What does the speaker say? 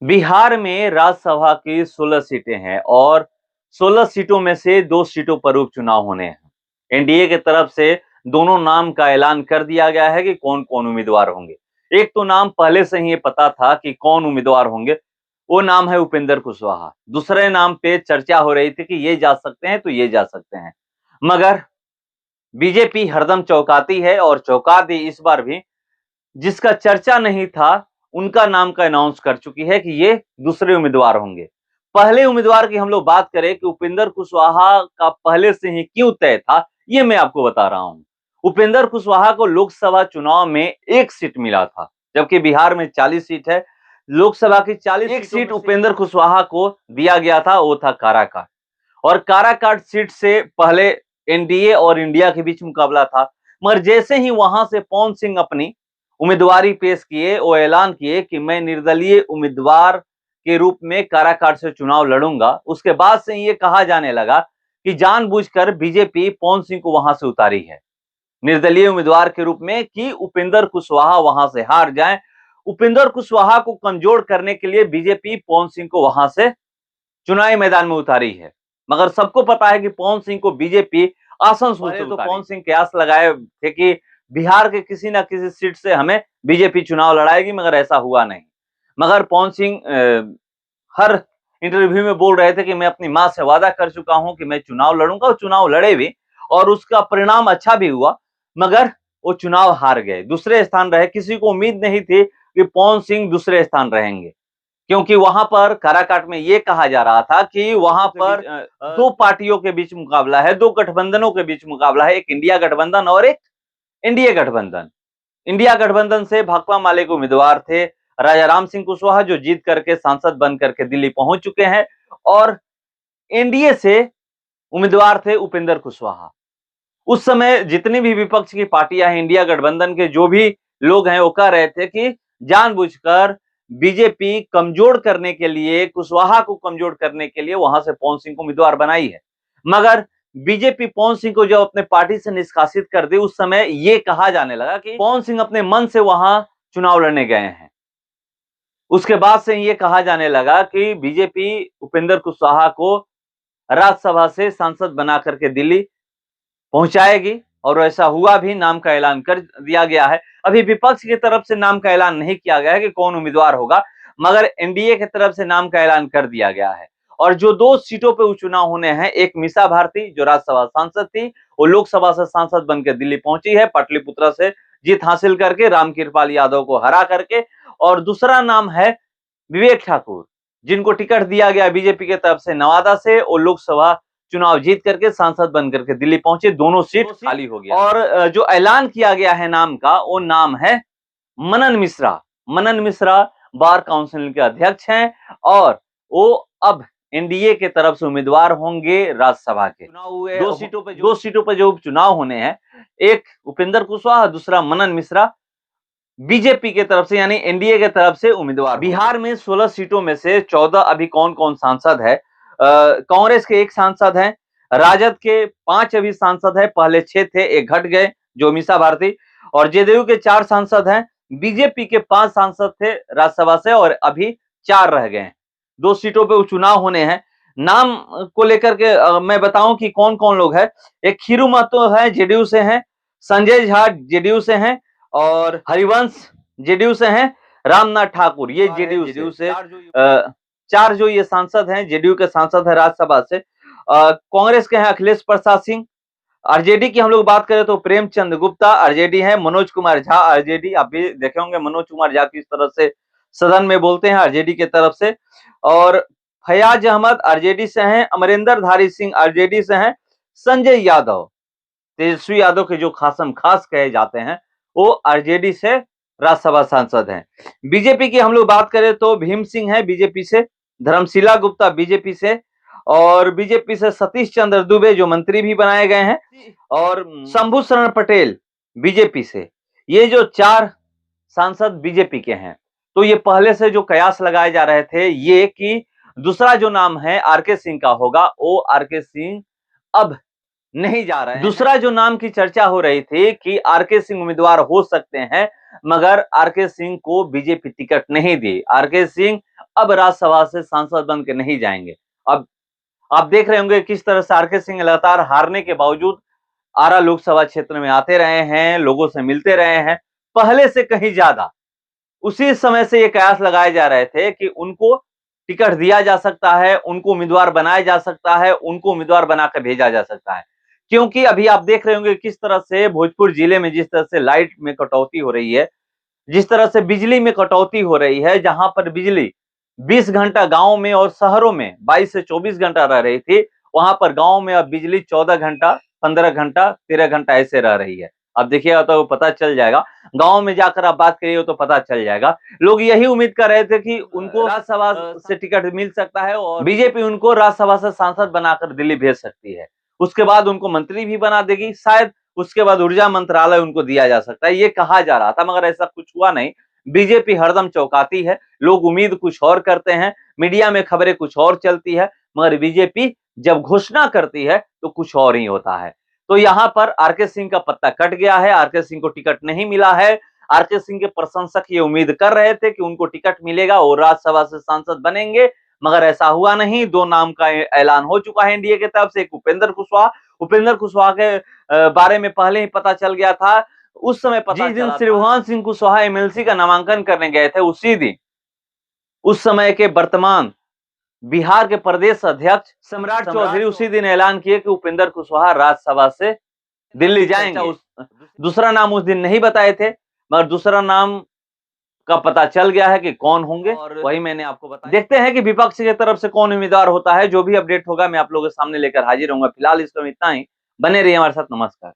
बिहार में राज्यसभा की 16 सीटें हैं और 16 सीटों में से 2 सीटों पर उपचुनाव होने हैं। एनडीए की तरफ से दोनों नाम का ऐलान कर दिया गया है कि कौन-कौन उम्मीदवार होंगे। एक तो नाम पहले से ही ये पता था कि कौन उम्मीदवार होंगे, वो नाम है उपेंद्र कुशवाहा। दूसरे नाम पे चर्चा हो रही थी कि ये जा सकते हैं, तो ये जा सकते हैं। मगर बीजेपी हरदम चौंकाती है और चौंका दी इस बार भी। जिसका चर्चा नहीं था, उनका नाम का अनाउंस कर चुकी है कि ये दूसरे उम्मीदवार होंगे। पहले उम्मीदवार की हम लोग बात करें कि उपेंद्र कुशवाहा का पहले से ही क्यों तय था, ये मैं आपको बता रहा हूं। उपेंद्र कुशवाहा को लोकसभा चुनाव में 1 सीट मिला था, जबकि बिहार में 40 सीट है। लोकसभा की 40 एक सीट उपेंद्र कुशवाहा को दिया गया था, वो था काराकाट। और काराकाट सीट से पहले एनडीए और इंडिया के बीच मुकाबला था, मगर जैसे ही वहां से पवन सिंह अपनी उम्मीदवारी पेश किए, वो ऐलान किए कि मैं निर्दलीय उम्मीदवार के रूप में काराकाट से चुनाव लड़ूंगा। उसके बाद से ये कहा जाने लगा कि जानबूझकर बीजेपी पवन सिंह को वहां से उतारी है निर्दलीय उम्मीदवार के रूप में कि उपेंद्र कुशवाहा वहां से हार जाएं। उपेंद्र कुशवाहा को कमजोर करने के लिए बीजेपी पवन सिंह को वहां से चुनावी मैदान में उतारी है। मगर सबको पता है कि पवन सिंह को बीजेपी आसनसोल से तो पवन सिंह कयास लगाए थे कि बिहार के किसी ना किसी सीट से हमें बीजेपी चुनाव लड़ाएगी, मगर ऐसा हुआ नहीं। मगर पवन सिंह हर इंटरव्यू में बोल रहे थे कि मैं अपनी मां से वादा कर चुका हूं कि मैं चुनाव लड़ूंगा, और चुनाव लड़े भी और उसका परिणाम अच्छा भी हुआ। मगर वो चुनाव हार गए, दूसरे स्थान रहे। किसी को उम्मीद नहीं थी कि पवन सिंह दूसरे स्थान रहेंगे, क्योंकि वहां पर काराकाट में यह कहा जा रहा था कि वहां पर 2 पार्टियों के बीच मुकाबला है, 2 गठबंधनों के बीच मुकाबला है, एक इंडिया गठबंधन और एक एनडीए गठबंधन। इंडिया गठबंधन से भाकपा माले के उम्मीदवार थे राजा राम सिंह कुशवाहा, जो जीत करके सांसद बन करके दिल्ली पहुंच चुके हैं, और एनडीए से उम्मीदवार थे उपेंद्र कुशवाहा। उस समय जितनी भी विपक्ष की पार्टियां हैं, इंडिया गठबंधन के जो भी लोग हैं, वो कह रहे थे कि जानबूझकर बीजेपी कमजोर करने के लिए, कुशवाहा को कमजोर करने के लिए वहां से पवन सिंह को उम्मीदवार बनाई है। मगर बीजेपी पवन सिंह को जब अपने पार्टी से निष्कासित कर दी, उस समय यह कहा जाने लगा कि पवन सिंह अपने मन से वहां चुनाव लड़ने गए हैं। उसके बाद से यह कहा जाने लगा कि बीजेपी उपेंद्र कुशवाहा को राज्यसभा से सांसद बना करके दिल्ली पहुंचाएगी, और ऐसा हुआ भी। नाम का ऐलान कर दिया गया है। अभी विपक्ष की तरफ से नाम का ऐलान नहीं किया गया है कि कौन उम्मीदवार होगा, मगर एनडीए की तरफ से नाम का ऐलान कर दिया गया है। और जो 2 सीटों पे उपचुनाव होने हैं, एक मीसा भारती जो राज्यसभा सांसद थी, वो लोकसभा से सांसद बनकर दिल्ली पहुंची है, पाटलिपुत्रा से जीत हासिल करके, रामकृपाल यादव को हरा करके। और दूसरा नाम है विवेक ठाकुर, जिनको टिकट दिया गया बीजेपी की तरफ से नवादा से, और लोकसभा चुनाव जीत करके सांसद बन करके दिल्ली पहुंचे। दोनों सीट खाली हो गया। और जो ऐलान किया गया है नाम का, वो नाम है मनन मिश्रा। मनन मिश्रा बार काउंसिल के अध्यक्ष हैं, और वो अब एनडीए के तरफ से उम्मीदवार होंगे राज्यसभा के। चुनाव हुए 2 सीटों पर जो उपचुनाव होने हैं, एक उपेंद्र कुशवाहा, दूसरा मनन मिश्रा, बीजेपी के तरफ से यानी एनडीए के तरफ से उम्मीदवार। बिहार में 16 सीटों में से 14 अभी कौन-कौन सांसद है? कांग्रेस के 1 सांसद हैं, राजद के 5 अभी सांसद हैं, पहले 6 थे, 1 घट गए जो मीसा भारती, और जेडीयू के 4 सांसद हैं। बीजेपी के 5 सांसद थे राज्यसभा से, और अभी 4 रह गए हैं। 2 सीटों पे चुनाव होने हैं। नाम को लेकर के मैं बताऊं कि कौन-कौन लोग हैं। एक खीरू महतो है, जेडीयू से हैं, संजय झा जेडीयू से हैं, और हरिवंश जेडीयू से हैं, रामनाथ ठाकुर ये जेडीयू से। 4 जो ये सांसद हैं, जेडीयू के सांसद हैं राज्यसभा से। कांग्रेस के हैं अखिलेश प्रसाद सिंह। आरजेडी की हम लोग बात करें तो प्रेमचंद गुप्ता आरजेडी है, मनोज कुमार झा आरजेडी। आप भी देखे होंगे मनोज कुमार झा किस तरह से सदन में बोलते हैं आरजेडी के तरफ से। और फयाज अहमद आरजेडी से हैं, अमरिंदर धारी सिंह आरजेडी से हैं, संजय यादव, तेजस्वी यादव के जो खासम खास कहे जाते हैं, वो आरजेडी से राज्यसभा सांसद हैं। बीजेपी की हम लोग बात करें तो भीम सिंह है बीजेपी से, धर्मशिला गुप्ता बीजेपी से, और बीजेपी से सतीश चंद्र दुबे जो मंत्री भी बनाए गए हैं, और शंभू शरण पटेल बीजेपी से। ये जो 4 सांसद बीजेपी के हैं। तो ये पहले से जो कयास लगाए जा रहे थे ये कि दूसरा जो नाम है आरके सिंह का होगा, वो आरके सिंह अब नहीं जा रहे हैं। दूसरा जो नाम की चर्चा हो रही थी कि आरके सिंह उम्मीदवार हो सकते हैं, मगर आरके सिंह को बीजेपी टिकट नहीं दी। आरके सिंह अब राज्यसभा से सांसद बन के नहीं जाएंगे। अब आप देख रहे होंगे किस तरह से आर.के. सिंह लगातार हारने के बावजूद आरा लोकसभा क्षेत्र में आते रहे हैं, लोगों से मिलते रहे हैं, पहले से कहीं ज्यादा। उसी समय से ये कयास लगाए जा रहे थे कि उनको टिकट दिया जा सकता है, उनको उम्मीदवार बनाया जा सकता है, उनको उम्मीदवार बनाकर भेजा जा सकता है। क्योंकि अभी आप देख रहे होंगे किस तरह से भोजपुर जिले में जिस तरह से लाइट में कटौती हो रही है, जिस तरह से बिजली में कटौती हो रही है, जहां पर बिजली 20 घंटा गाँव में और शहरों में 22 से 24 घंटा रह रही थी, वहां पर गाँव में अब बिजली 14 घंटा, 15 घंटा, 13 घंटा ऐसे रह रही है। अब देखिएगा तो पता चल जाएगा, गाँव में जाकर आप बात करिए तो पता चल जाएगा। लोग यही उम्मीद कर रहे थे कि उनको राज्यसभा से टिकट मिल सकता है और बीजेपी उनको राज्यसभा से सांसद बनाकर दिल्ली भेज सकती है। उसके बाद उनको मंत्री भी बना देगी, शायद उसके बाद ऊर्जा मंत्रालय उनको दिया जा सकता है, ये कहा जा रहा था, मगर ऐसा कुछ हुआ नहीं। बीजेपी हरदम चौंकाती है, लोग उम्मीद कुछ और करते हैं, मीडिया में खबरें कुछ और चलती है, मगर बीजेपी जब घोषणा करती है तो कुछ और ही होता है। तो यहाँ पर आर.के. सिंह का पत्ता कट गया है, आर.के. सिंह को टिकट नहीं मिला है। आर.के. सिंह के प्रशंसक ये उम्मीद कर रहे थे कि उनको टिकट मिलेगा और राज्यसभा से सांसद बनेंगे, मगर ऐसा हुआ नहीं। 2 नाम का ऐलान हो चुका है एनडीए की तरफ से, एक उपेंद्र कुशवाहा के बारे में पहले ही पता चल गया था। उस समय जिस दिन शिवहान सिंह कुशवाहा एमएलसी का नामांकन करने गए थे, उसी दिन उस समय के वर्तमान बिहार के प्रदेश अध्यक्ष सम्राट चौधरी उसी दिन ऐलान किए कि उपेंद्र कुशवाहा राज्यसभा से दिल्ली जाएंगे। दूसरा नाम उस दिन नहीं बताए थे, मगर दूसरा नाम का पता चल गया है कि कौन होंगे, और वही मैंने आपको बताया। देखते हैं कि विपक्ष की तरफ से कौन उम्मीदवार होता है। जो भी अपडेट होगा मैं आप लोगों के सामने लेकर हाजिर होऊंगा। फिलहाल इस समय इतना ही। बने रहिए हमारे साथ। नमस्कार।